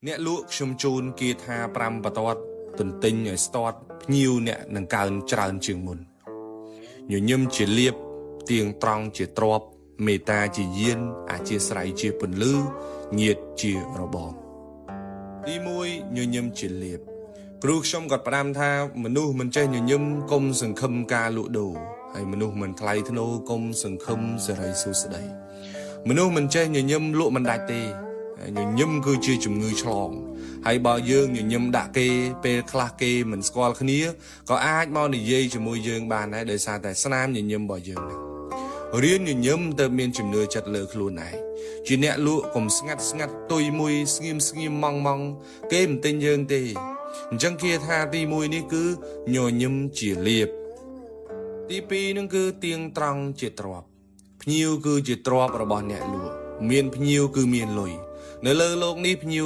អ្នកលក់ខ្ញុំជូនគេថា5បតតទន្ទិញឲ្យស្ទាត់ភ្ញៀវអ្នកនឹងកើនច្រើនជាងមុនញញឹមជាលៀបទៀងត្រង់ជាទ្របមេត្តាជាយានអធិស្ស្រ័យជាពន្លឺញាតជារបងទី1ញញឹមជាលៀបគ្រូខ្ញុំក៏ផ្ដាំថាមនុស្សមិនចេះញញឹមកុំសង្ឃឹមការលក់ដូរហើយមនុស្សមិនថ្លៃថ្នូរកុំសង្ឃឹមសេរីសុស្ដីមនុស្សមិនចេះញញឹមលក់មិនដាច់ទេញញឹមគឺជាជំងឺឆ្លងហើយបើយើងញញឹមដាក់គេពេលខ្លះគេមិនស្គាល់គ្នាក៏អាចមកនិយាយជាមួយយើងបានដែរដោយសារតែស្នាមញញឹមរបស់យើងហ្នឹងរៀនញញឹមទៅមានជំនឿចិត្តលើខ្លួនឯងជាអ្នកលក់កុំស្ងាត់ទុយមួយស្ងៀមម៉ងគេមិនទិញយើងទេអញ្ចឹងគេថាទី1នេះគឺញញឹមជាលៀបទី2នឹងគឺទៀងត្រង់ជាទ្របភ្ញៀវគឺជាទ្របរបស់អ្នកលក់មានភ្ញៀវគឺមានលុយនៅលើโลกនេះភ្ញៀវ